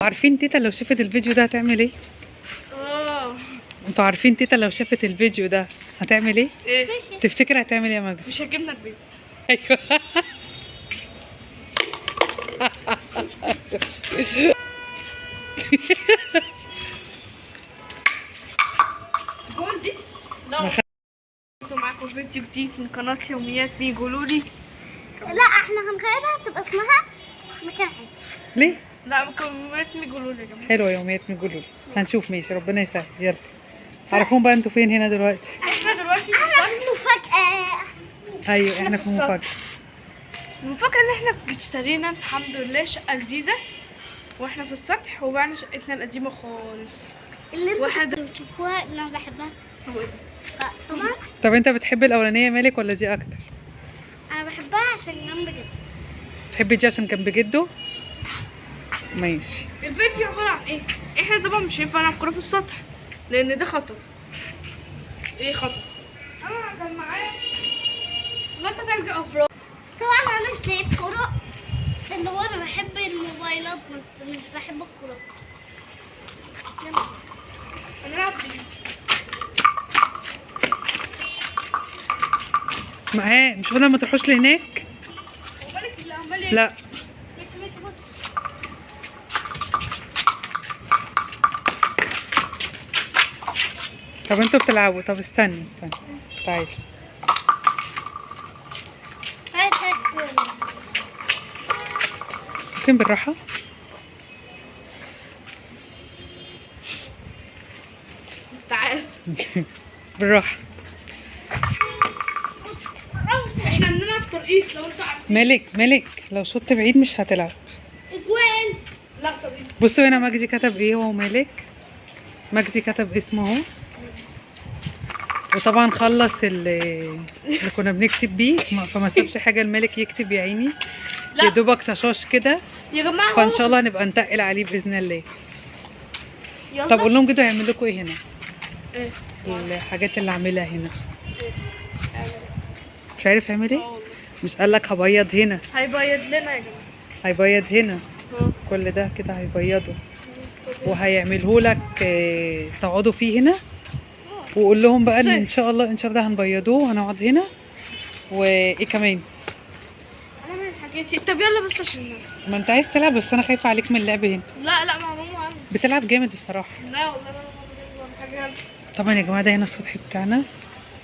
عارفين تيتا لو شافت الفيديو ده هتعمل ايه؟ انتوا عارفين تيتا لو شافت الفيديو ده هتعمل ايه؟ تفتكر هتعمل ايه يا مجدي؟ مش هتجيبنا البيت. ايوه. جولدي لو كنتوا معاكم فيديو جديد من قناة يوميات بيقولوا لي. لا احنا هنغيرها تبقى اسمها مكان حلو. ليه؟ لا يوميات بيقولوا لي يا جماعة. حلوه يوميات بيقولوا لي. هنشوف ماشي ربنا يسهل. يلا عرفون بقى انتوا فين هنا دلوقتي؟ احنا دلوقتي في احنا السطح. في مفاجأة. ايوه احنا في مفاجأة. المفاجأة ان احنا اشترينا الحمد لله شقة جديدة واحنا في السطح وبعنا شقتنا القديمة خالص. اللي واحد- انتوا كنتوا بتشوفوها اللي انا بحبها هو ايه؟ طبعا طب انت بتحب الاولانيه مالك ولا دي اكتر؟ انا بحبها عشان جنب جدا. تحبي دي عشان كان بجده؟ ماشي. الفيديو عبارة عن ايه؟ احنا طبعا مش هينفع نلعب كورة في السطح لان ده خطر. ايه خطر؟ انا كان معايا غطا تلج افراد. طبعا انا مش لعيب كورة، اللي هو انا بحب الموبايلات بس مش بحب الكورة. هنلعب بيه. معاه مش بدل ما تروحوش لهناك؟ وبالك اللي عمال لا ماشي ماشي بص. طب انتوا بتلعبوا. طب استنى تعالي. هات هات. ممكن بالراحه؟ تعال. بالراحه. احنا بنلعب ترقيص لو انتوا عارفين. مالك لو شوت بعيد مش هتلعب. اجوان. لا ترقيص. بصوا هنا مجدي كتب ايه هو مالك. مجدي كتب اسمه اهو. وطبعا خلص اللي كنا بنكتب بيه فما سابش حاجه الملك يكتب يا عيني. لا. يا دوبك تشاش كده. يا جماعه فان هو- شاء الله نبقى نتقل عليه باذن الله. يلا. طب قول لهم كده هيعمل لكم ايه هنا. ايه؟ الحاجات اللي عاملها هنا. مش عارف يعمل ايه. والله. مش قال لك هبيض هنا هيبيض لنا يا جماعه. هيبيض هنا. اه. كل ده كده هيبيضه وهيعمله لك تقعدوا فيه هنا. وقول لهم بقى ان شاء الله ده هنبيضوه وهنقعد هنا. وايه كمان؟ هنعمل الحاجات دي. طب يلا بس عشان نلعب. ما انت عايز تلعب بس انا خايفه عليك من اللعب هنا. لا مع ماما أنا. بتلعب جامد الصراحه. لا والله انا حاجه. يلا. طبعا يا جماعه ده هنا السطح بتاعنا.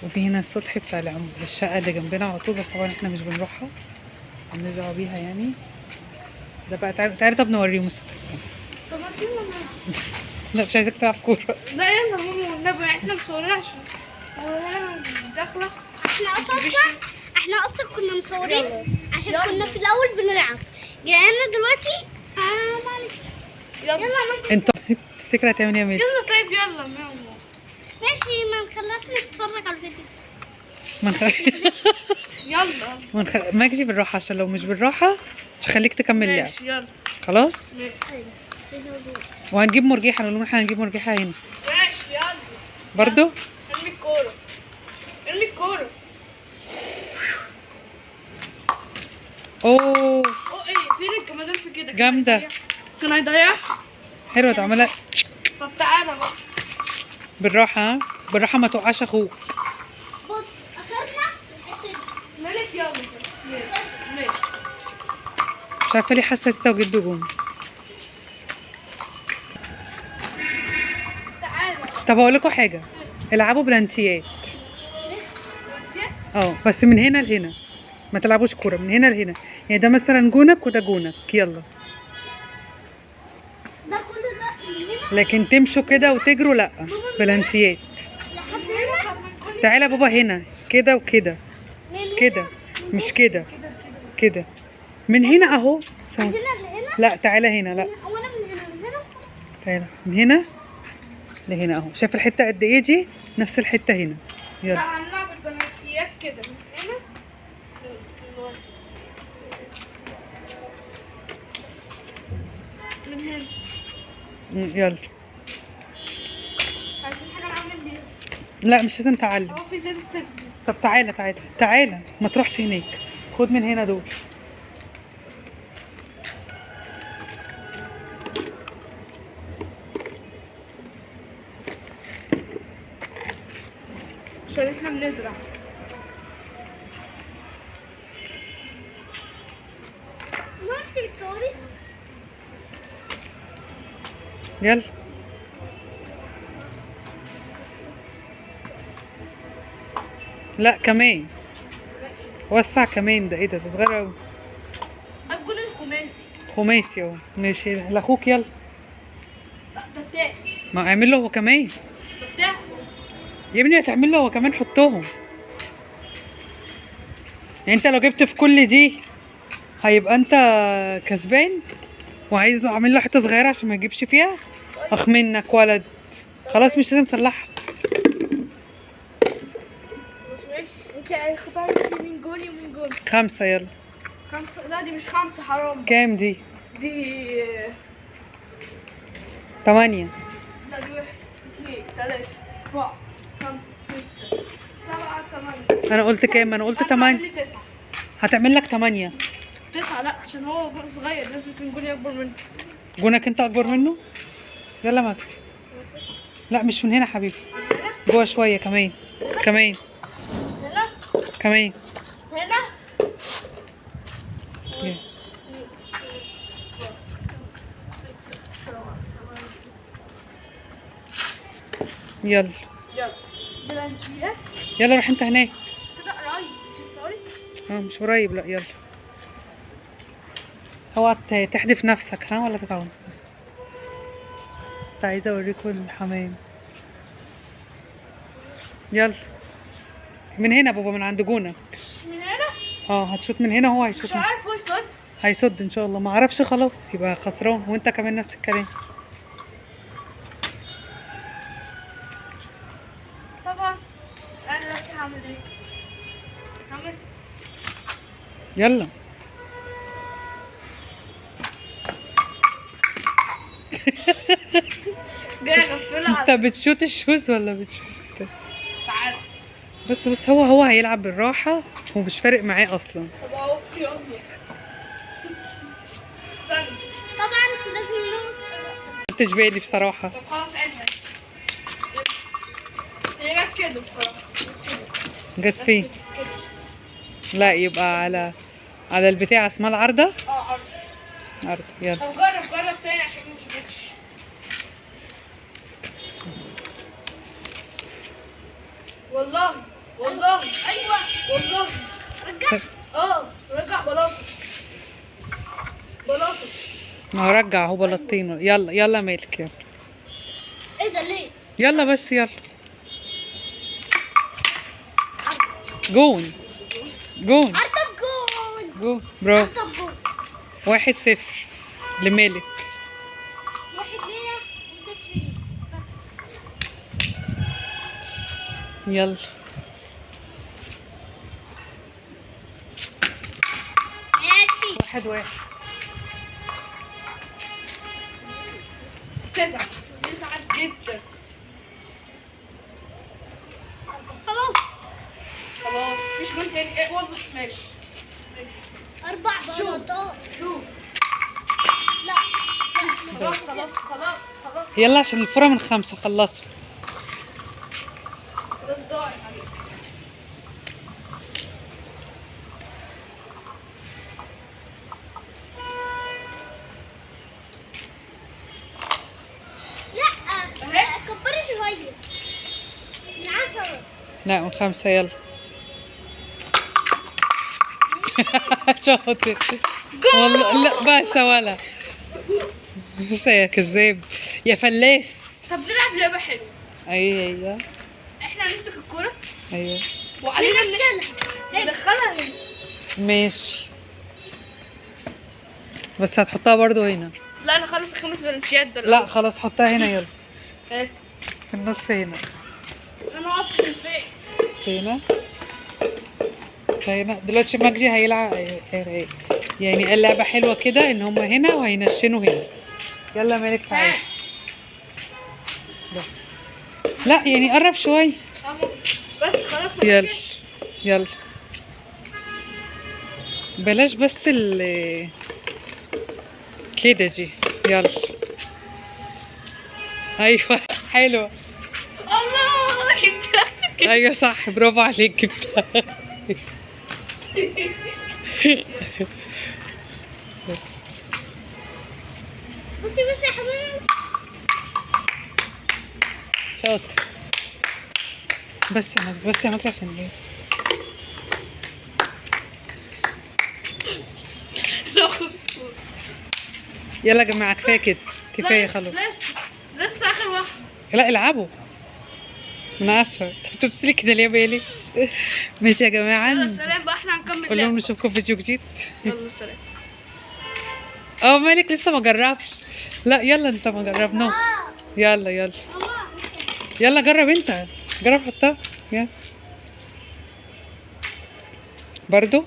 وفي هنا السطح بتاع الشقه اللي جنبنا على طول بس طبعا احنا مش بنروحها. مالناش دعوه بيها يعني. ده بقى تعالي طب نوريهم السطح بتاعنا. طب ما تيجي ماما. لا مش عايزاك تلعب كوره. لا يلا ماما والنبي احنا مصورين عشان وانا داخله. احنا اصلا كنا مصورين يلا. عشان يلا. كنا في الاول بنلعب. جاينا دلوقتي معلش. يلا يلا ماما. انت تفتكر هتعمل ايه يا ميري؟ يلا طيب يلا ماما. ماشي ما نخلصش نتفرج على الفيديو. يلا ماجي بالراحه عشان لو مش بالراحه مش هخليك تكمل لعب. ماشي يلا. خلاص. ماشي وهنجيب مرجيحه نقول لهم احنا هنجيب مرجيحه هنا يلا. برضو. ارمي الكورة. ارمي الكورة. اوه اوه ايه فين الجمدان في كده؟ جامدة. كان هيضيعها. حلوه تعملها طب تعالى بقى. بالراحه. ها بالراحه ما توقعش اخوك. بص اخرنا الحته دي. مالك يلا. ماشي. مش عارفه ليه حاسه تيتا وجدو جم. تعالى. طب هقول لكم حاجه. العبوا بلانتيات. نسيت؟ بس من هنا لهنا. ما تلعبوش كوره من هنا لهنا. يعني ده مثلا جونك وده جونك يلا. ده كله ده من هنا لكن تمشوا كده وتجروا لا. بلانتيات. لحد هنا. طب ما نكون تعالى يا بابا هنا كده وكده من كده. مش كده كده. كده. من هنا اهو. هنا لهنا. لا تعالى هنا. لا وانا من هنا تعالى من هنا لهنا اهو. شايف الحته قد ايه دي؟ نفس الحته هنا. لا يلا. هنلعب البناتيات كده من هنا. من هنا. يلا. عايزين حاجة نعمل بيها. لا مش لازم تعلم. هو في زيت السفن. طب تعالى ما تروحش هناك. خد من هنا دول. عشان احنا بنزرع. ما انت بتصوري؟ يلا لا كمان وسع كمان. ده ايه ده صغير قوي. الجون الخماسي. خماسي اهو. ماشي لاخوك يلا. لا ده بتاعي. ما اعمل له هو كمان ده بتاعي. يا ابني. هتعمل له هو كمان حطهم. يعني انت لو جبت في كل دي هيبقى انت كسبان، وعايز له اعمل له حته صغيره عشان ما يجيبش فيها. اخ منك ولد. خلاص مش لازم تطلعها. مش ماشي. انت اختاري مين جوني ومين جوني. 5 يلا. 5. لا دي مش 5 حرام. كام دي؟ دي 8. لا دي 1 2 3 4 5 6 7 8. انا قلت كام؟ انا قلت 8. 9. هتعمل لك 8. 9 لا عشان هو صغير لازم يكون جوني اكبر منه. جونك انت اكبر منه. يلا مجدي. لا مش من هنا حبيبي. جوه شويه كمان. كمان هنا كمان. هنا. يلا يلا بلانشيه. يلا روح انت هناك. بس كده قريب. انت بتصوري؟ مش قريب. لا يلا. اوعى تحدف نفسك ها ولا تتعون. بس كنت عايزه اوريكم الحمام. يلا من هنا بابا، من عند جونك. من هنا. هتشوط من هنا. هو مش هيشوط من... عارف هو يصد. هيصد ان شاء الله. ما اعرفش. خلاص يبقى خسران. وانت كمان نفس الكلام. طبعا انا دلوقتي هعمل ايه؟ هعمل يلا جاي اغفله انت على. بتشوت الشوز ولا بتشوت؟ تعالى. بس هو هيلعب بالراحه ومش فارق معاه اصلا. طب اهو يلا. استنى. طبعا لازم نلمس الرأس. مش بالي بصراحه. طب خلاص اسهل. هي جت كده الصراحه. جت فين؟ كده. لا يبقى على البتاع اسمها العارضه. عرض. عارضه. يلا طب جرب تاني عشان ما تشوفكش. والله ايوه والله. رجع. رجع بلاطه. ما هو رجع. هو بلطين. يلا يلا مالك. يلا ايه ده ليه؟ يلا بس يلا. جون جون ارتب جول. جون. برافو. ارتب جول. 1-0 لمالك. 1 ليا و0 ليك. يلا ماشي. 1-1. 9 جدا. خلاص مفيش جول تاني. ايه والله ماشي. 4 بلاطات. شوف. لا خلاص. يلا عشان الفرة من 5. خلصوا. خلاص ضاعت عليك. لا كبري شويه. من 10. لا من 5. يلا شاطر والله. لا بس ولا بس يا كذاب يا فلاس. طب نلعب لعبة حلوة. ايوه احنا نمسك الكورة ايوه وعلينا نشيلها. ندخلها هنا. ماشي. بس هتحطها برضو هنا. لا انا خلص 5 بلانشيات دلوقتي. لا خلاص حطها هنا. يلا ايه؟ في النص هنا. انا واقف فين؟ هنا هنا. دلوقتي مجدي هيلعب. يعني اللعبة حلوة كده ان هما هنا وهينشنوا هنا. يلا مالك تعالي. لا يعني قرب شوية. بس خلاص. يلا يلا بلاش بس كده دي. يلا ايوه حلوة. الله جبتها. ايوه صح، برافو عليك، جبتها. بصي بصي يا حبيبي. شاطر. بس يا مجد، بس يا مجد عشان الناس. يلا يا جماعه كفايه كده، كفايه خلاص. لسه اخر واحد. لا العبوا. انا اسفه، انت بتبصلي كده ليه يا بالي؟ ماشي يا جماعه، يلا سلام بقى، احنا هنكمل قول لهم لعب. نشوفكم في فيديو جديد. يلا سلام. مالك لسه ما جربش؟ لا يلا، انت ما جربناش. يلا يلا يلا جرب انت، جرب حطها. يلا برضو.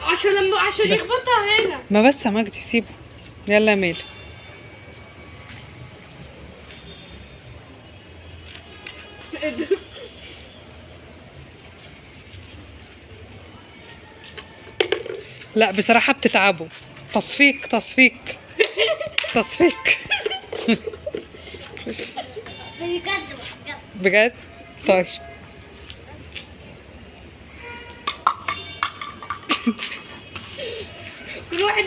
عشان يخبطها هنا. ما بس يا مجدي سيبه. يلا يا ميل. لا بصراحة بتتعبوا. تصفيق تصفيق تصفيق. بجد بجد. بجد؟ طيب. كل واحد